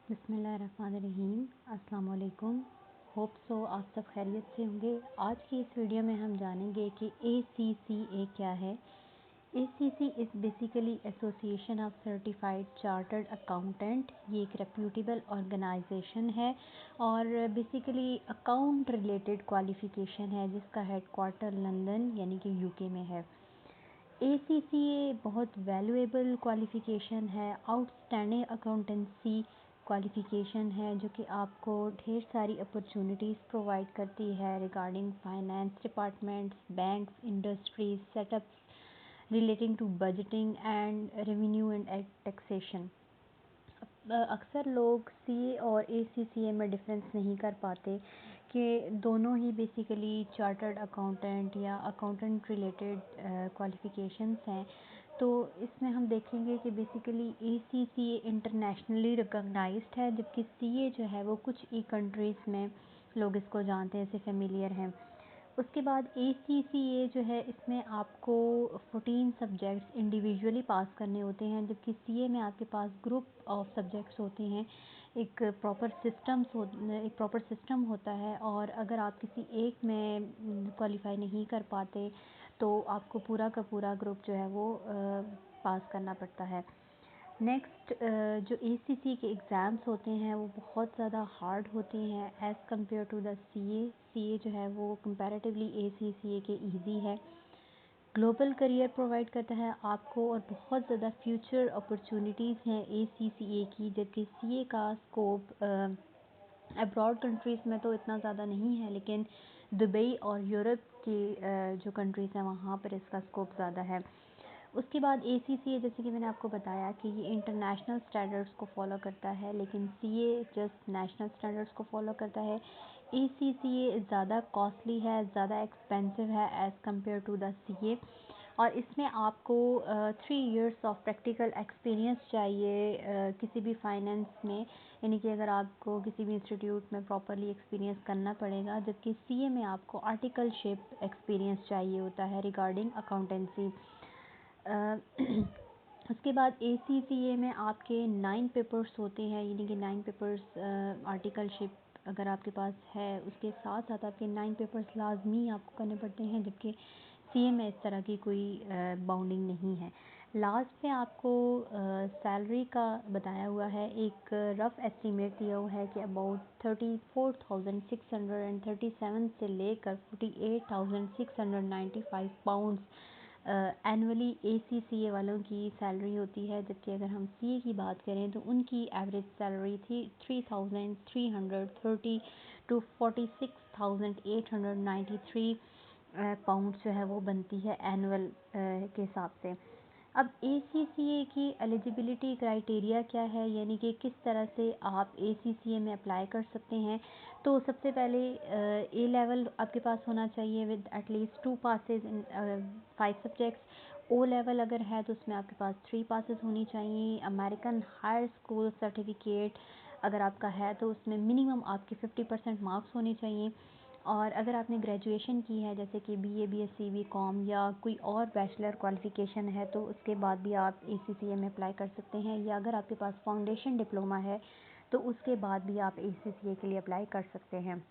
बिस्मिल्लाहिर्रहमानिर्रहीम। अस्सलाम वालेकुम। होप सो आप सब खैरियत से होंगे। आज की इस वीडियो में हम जानेंगे कि ACCA क्या है। ACC is basically association of certified chartered accountant. ये एक रेप्यूटेबल ऑर्गेनाइजेशन है और बेसिकली अकाउंट रिलेटेड क्वालिफ़िकेशन है जिसका हेडक्वार्टर लंदन यानी कि यूके में है। ACCA बहुत वैल्यूएबल क्वालिफ़िकेशन है, आउटस्टैंडिंग अकाउंटेंसी क्वालिफ़िकेशन है जो कि आपको ढेर सारी अपॉर्चुनिटीज़ प्रोवाइड करती है regarding finance departments, banks, industries, setups relating to budgeting and revenue and taxation. अक्सर लोग CA और ACCA में डिफरेंस नहीं कर पाते कि दोनों ही बेसिकली चार्टर्ड अकाउंटेंट या अकाउंटेंट रिलेटेड क्वालिफ़िकेशंस हैं। तो इसमें हम देखेंगे कि बेसिकली ACCA इंटरनेशनली रिकॉग्नाइज्ड है, जबकि CA जो है वो कुछ ही कंट्रीज़ में लोग इसको जानते हैं, इससे फेमिलियर हैं। उसके बाद ACCA जो है इसमें आपको 14 सब्जेक्ट्स इंडिविजुअली पास करने होते हैं, जबकि CA में आपके पास ग्रुप ऑफ सब्जेक्ट्स होते हैं। एक प्रॉपर सिस्टम होता है और अगर आप किसी एक में क्वालिफाई नहीं कर पाते तो आपको पूरा का पूरा ग्रुप जो है वो पास करना पड़ता है। नेक्स्ट जो ACC के एग्ज़ाम्स होते हैं वो बहुत ज़्यादा हार्ड होते हैं as compare to the CA जो है वो कंपैरेटिवली ACCA के इजी है। ग्लोबल करियर प्रोवाइड करता है आपको और बहुत ज़्यादा फ्यूचर अपॉर्चुनिटीज़ हैं ACCA की, जबकि CA का स्कोप अब्रॉड कंट्रीज़ में तो इतना ज़्यादा नहीं है, लेकिन दुबई और यूरोप की जो कंट्रीज़ हैं वहाँ पर इसका स्कोप ज़्यादा है। उसके बाद ACCA जैसे कि मैंने आपको बताया कि ये इंटरनेशनल स्टैंडर्ड्स को फॉलो करता है, लेकिन CA जस्ट नेशनल स्टैंडर्ड्स को फॉलो करता है। ACCA ज़्यादा कॉस्टली है, ज़्यादा एक्सपेंसिव है as compare to the CA और इसमें आपको 3 इयर्स ऑफ प्रैक्टिकल एक्सपीरियंस चाहिए किसी भी फाइनेंस में, यानी कि अगर आपको किसी भी इंस्टीट्यूट में प्रॉपरली एक्सपीरियंस करना पड़ेगा, जबकि CA में आपको आर्टिकलशिप एक्सपीरियंस चाहिए होता है रिगार्डिंग अकाउंटेंसी। उसके बाद ACCA में आपके 9 पेपर्स होते हैं, यानी कि 9 पेपर्स आर्टिकलशिप अगर आपके पास है उसके साथ साथ आपके 9 पेपर्स लाजमी आपको करने पड़ते हैं, जबकि CA में इस तरह की कोई बाउंडिंग नहीं है। लास्ट में आपको सैलरी का बताया हुआ है, एक रफ़ एस्टीमेट दिया हुआ है कि अबाउट 34,637 से लेकर 48,695 पाउंड्स एनुअली ACCA वालों की सैलरी होती है, जबकि अगर हम CA की बात करें तो उनकी एवरेज सैलरी थी 3,330 टू 46,893 पाउंड्स जो है वो बनती है एनुअल के हिसाब से। अब ACCA की एलिजिबिलिटी क्राइटेरिया क्या है, यानी कि किस तरह से आप ACCA में अप्लाई कर सकते हैं। तो सबसे पहले A लेवल आपके पास होना चाहिए with at least 2 passes in 5 subjects. O level अगर है तो उसमें आपके पास 3 पासेस होनी चाहिए। अमेरिकन हायर स्कूल सर्टिफिकेट अगर आपका है तो उसमें मिनिमम आपके 50% मार्क्स होने चाहिए। और अगर आपने ग्रेजुएशन की है जैसे कि BA BSc BCom या कोई और बैचलर क्वालिफ़िकेशन है तो उसके बाद भी आप ACCA में अप्लाई कर सकते हैं, या अगर आपके पास फाउंडेशन डिप्लोमा है तो उसके बाद भी आप ACCA के लिए अप्लाई कर सकते हैं।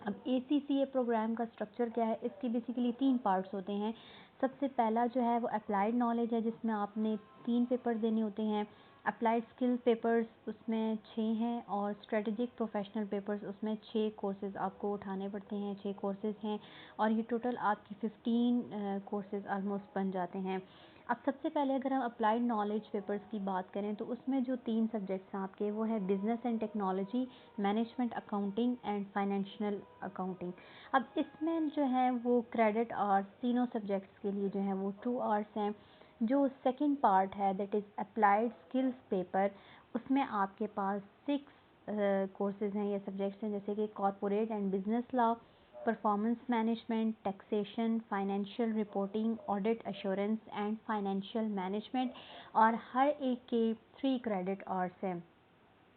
अब ACCA प्रोग्राम का स्ट्रक्चर क्या है, इसके बेसिकली 3 पार्ट्स होते हैं। सबसे पहला जो है वो अप्लाइड नॉलेज है जिसमें आपने 3 पेपर देने होते हैं। अप्लाइड स्किल पेपर्स उसमें 6 हैं और स्ट्रेटजिक प्रोफेशनल पेपर्स उसमें 6 कोर्सेज़ आपको उठाने पड़ते हैं, 6 कोर्सेज़ हैं और ये टोटल आपकी 15 कोर्सेज़ ऑलमोस्ट बन जाते हैं। अब सबसे पहले अगर हम अप्लाइड नॉलेज पेपर्स की बात करें तो उसमें जो 3 सब्जेक्ट्स हैं आपके वो है business and technology, management accounting and financial accounting. अब इसमें जो है वो क्रेडिट आवर्स तीनों सब्जेक्ट्स के लिए जो है वो 2 आवर्स हैं। जो सेकंड पार्ट है that is applied skills paper, उसमें आपके पास 6 कोर्सेज़ हैं या सब्जेक्ट्स हैं, जैसे कि corporate and business law, performance management, taxation, financial reporting, audit assurance and financial management, और हर एक के 3 क्रेडिट आवर्स हैं।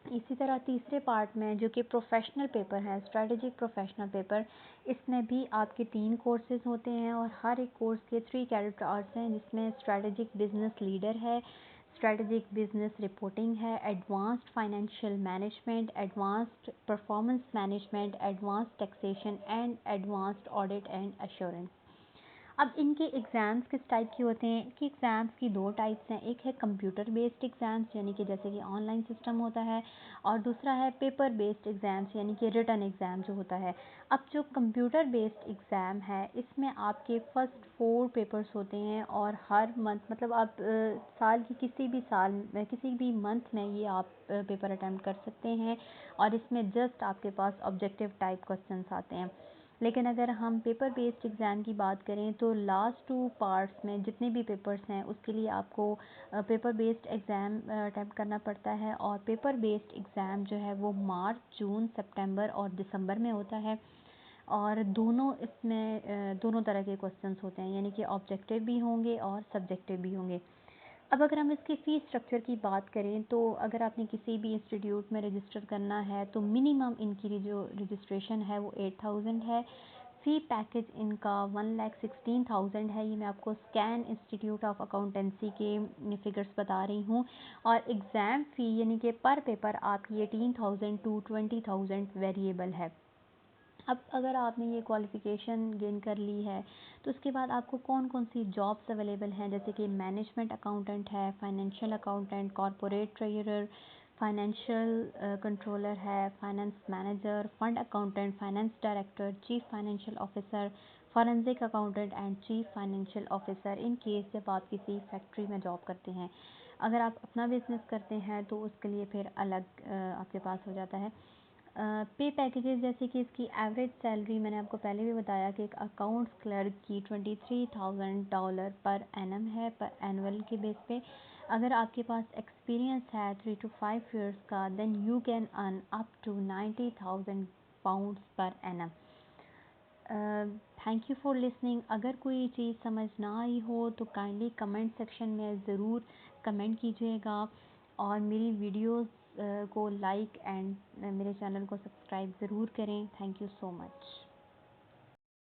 इसी तरह तीसरे पार्ट में जो कि प्रोफेशनल पेपर है, स्ट्रेटेजिक प्रोफेशनल पेपर, इसमें भी आपके 3 कोर्सेज़ होते हैं और हर एक कोर्स के 3 क्रेडिट आवर्स हैं, जिसमें स्ट्रेटेजिक बिजनेस लीडर है, स्ट्रेटजिक बिजनेस रिपोर्टिंग है, advanced financial management, advanced performance management, advanced taxation and advanced audit and assurance. अब इनके एग्ज़ाम्स किस टाइप के होते हैं कि एग्ज़ाम्स की दो टाइप्स हैं, एक है कंप्यूटर बेस्ड एग्ज़ाम्स यानी कि जैसे कि ऑनलाइन सिस्टम होता है, और दूसरा है पेपर बेस्ड एग्ज़ाम्स यानी कि रिटन एग्ज़ाम जो होता है। अब जो कंप्यूटर बेस्ड एग्ज़ाम है इसमें आपके फर्स्ट 4 पेपर्स होते हैं, और हर मंथ मतलब आप साल की किसी भी मंथ में ये आप पेपर अटैम्प्ट कर सकते हैं, और इसमें जस्ट आपके पास ऑब्जेक्टिव टाइप क्वेश्चंस आते हैं। लेकिन अगर हम पेपर बेस्ड एग्ज़ाम की बात करें तो लास्ट 2 पार्ट्स में जितने भी पेपर्स हैं उसके लिए आपको पेपर बेस्ड एग्ज़ाम अटैम्प्ट करना पड़ता है, और पेपर बेस्ड एग्ज़ाम जो है वो मार्च, जून, सितंबर और दिसंबर में होता है, और दोनों तरह के क्वेश्चंस होते हैं, यानी कि ऑब्जेक्टिव भी होंगे और सब्जेक्टिव भी होंगे। अब अगर हम इसकी फ़ीस स्ट्रक्चर की बात करें तो अगर आपने किसी भी इंस्टीट्यूट में रजिस्टर करना है तो मिनिमम इनकी जो रजिस्ट्रेशन है वो 8000 है। फ़ी पैकेज इनका 1,16,000 है। ये मैं आपको स्कैन इंस्टीट्यूट ऑफ अकाउंटेंसी के फिगर्स बता रही हूँ, और एग्ज़ाम फ़ी यानी कि पर पेपर आपकी 18,000 टू 20,000 वेरिएबल है। अब अगर आपने ये क्वालिफ़िकेशन गेन कर ली है तो उसके बाद आपको कौन कौन सी जॉब्स अवेलेबल हैं, जैसे कि मैनेजमेंट अकाउंटेंट है, financial accountant, corporate treasurer, financial controller है, finance manager, fund accountant, finance director, chief financial officer, forensic accountant and chief financial officer in case जब आप किसी फैक्ट्री में जॉब करते हैं। अगर आप अपना बिजनेस करते हैं तो उसके लिए फिर अलग आपके पास हो जाता है। पे पैकेजेस, जैसे कि इसकी एवरेज सैलरी मैंने आपको पहले भी बताया कि एक अकाउंट्स क्लर्क की $23,000 पर एनम है, पर एनुअल के बेस पे। अगर आपके पास एक्सपीरियंस है 3 to 5 इयर्स का, then you can earn up to £90,000 per annum. Thank you for listening. अगर कोई चीज़ समझ ना आई हो तो काइंडली कमेंट सेक्शन में ज़रूर कमेंट कीजिएगा, और मेरी वीडियोस को लाइक एंड मेरे चैनल को सब्सक्राइब ज़रूर करें। Thank you so much.